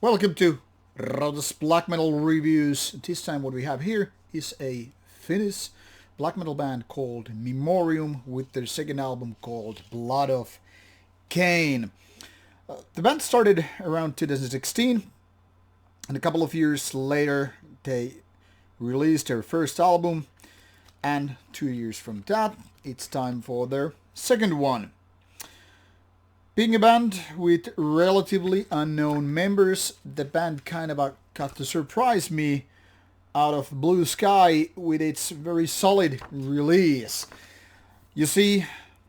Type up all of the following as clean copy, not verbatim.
Welcome to Rauta's Black Metal Reviews. This time what we have here is a Finnish black metal band called Mimorium with their second album called Blood of Qayin. The band started around 2016 and a couple of years later they released their first album, and 2 years from that it's time for their second one. Being a band with relatively unknown members, the band kind of got to surprise me out of blue sky with its very solid release. You see,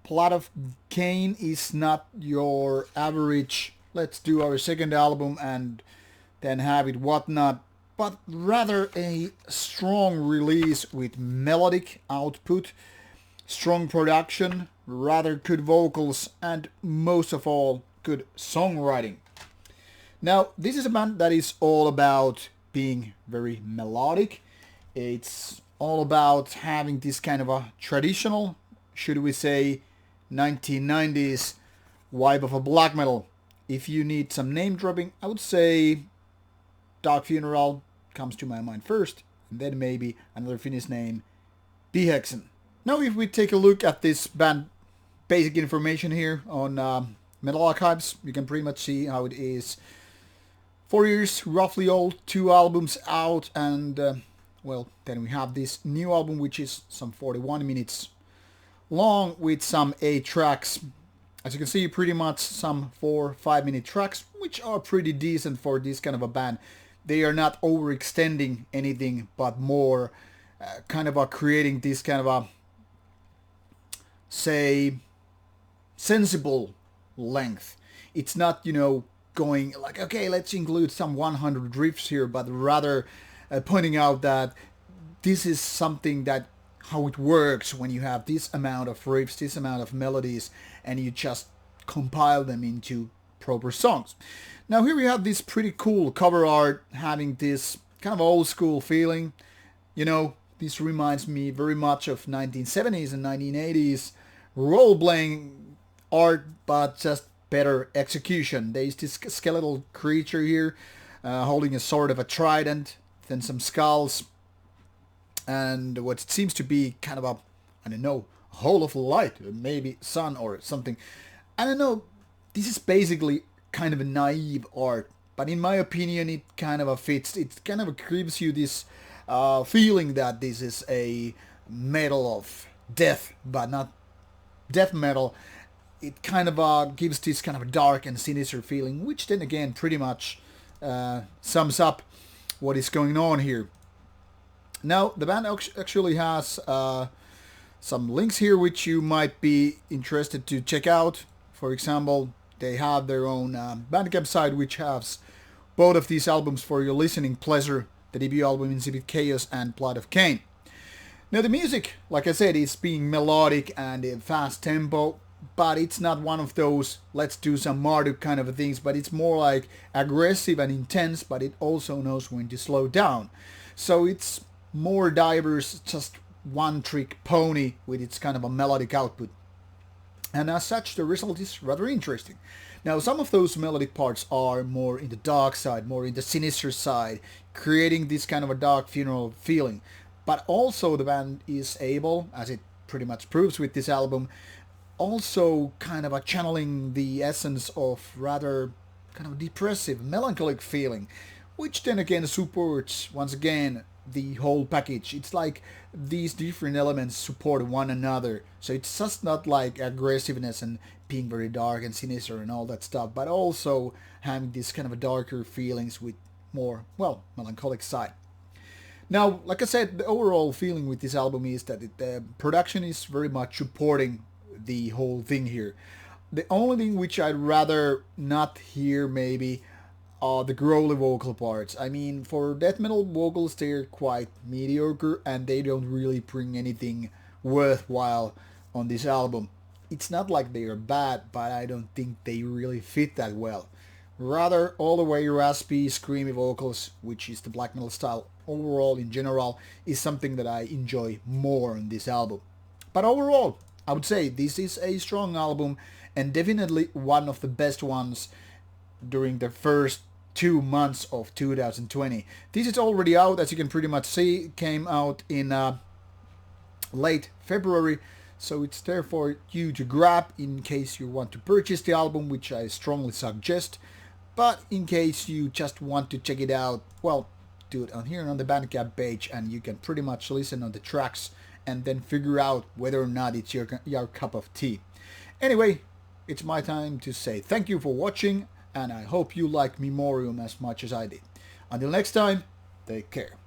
Blood of Qayin is not your average, let's do our second album and then have it whatnot, but rather a strong release with melodic output, strong production, rather good vocals, and most of all, good songwriting. Now, this is a band that is all about being very melodic. It's all about having this kind of a traditional, should we say, 1990s vibe of a black metal. If you need some name dropping, I would say Dark Funeral comes to my mind first, and then maybe another Finnish name, Biheksen. Now if we take a look at this band basic information here on Metal Archives, you can pretty much see how it is. 4 years roughly old, 2 albums out, and well, then we have this new album which is some 41 minutes long with some 8 tracks. As you can see, pretty much some 4-5 minute tracks, which are pretty decent for this kind of a band. They are not overextending anything, but more kind of creating this kind of a, say, sensible length. It's not, going like, okay, let's include some 100 riffs here, but rather pointing out that this is something that how it works when you have this amount of riffs, this amount of melodies, and you just compile them into proper songs. Now here we have this pretty cool cover art having this kind of old school feeling. This reminds me very much of 1970s and 1980s role-playing art, but just better execution. There's this skeletal creature here holding a sort of a trident, then some skulls, and what seems to be kind of a, I don't know, hole of light, maybe sun or something. I don't know, this is basically kind of a naive art, but in my opinion it kind of fits. It kind of gives you this feeling that this is a metal of death, but not death metal. It kind of gives this kind of a dark and sinister feeling, which then again pretty much sums up what is going on here. Now the band actually has some links here which you might be interested to check out. For example, they have their own Bandcamp site which has both of these albums for your listening pleasure, the debut album Incipit Chaos and Blood of Qayin. Now the music, like I said, is being melodic and a fast tempo, but it's not one of those let's do some Marduk kind of things, but it's more like aggressive and intense, but it also knows when to slow down. So it's more diverse, just one trick pony with its kind of a melodic output. And as such, the result is rather interesting. Now, some of those melodic parts are more in the dark side, more in the sinister side, creating this kind of a Dark Funeral feeling. But also the band is able, as it pretty much proves with this album, also kind of channeling the essence of rather kind of depressive, melancholic feeling, which then again supports, once again, the whole package. It's like these different elements support one another. So it's just not like aggressiveness and being very dark and sinister and all that stuff, but also having this kind of a darker feelings with more, well, melancholic side. Now, like I said, the overall feeling with this album is that the production is very much supporting the whole thing here. The only thing which I'd rather not hear maybe are the growly vocal parts. I mean, for death metal vocals, they're quite mediocre and they don't really bring anything worthwhile on this album. It's not like they are bad, but I don't think they really fit that well. Rather, all the way raspy, screamy vocals, which is the black metal style overall in general, is something that I enjoy more on this album. But overall, I would say this is a strong album and definitely one of the best ones during the first 2 months of 2020. This is already out, as you can pretty much see. It came out in late February, so it's there for you to grab in case you want to purchase the album, which I strongly suggest. But in case you just want to check it out, well, do it on here on the Bandcamp page, and you can pretty much listen on the tracks and then figure out whether or not it's your cup of tea. Anyway, it's my time to say thank you for watching, and I hope you like Mimorium as much as I did. Until next time, take care.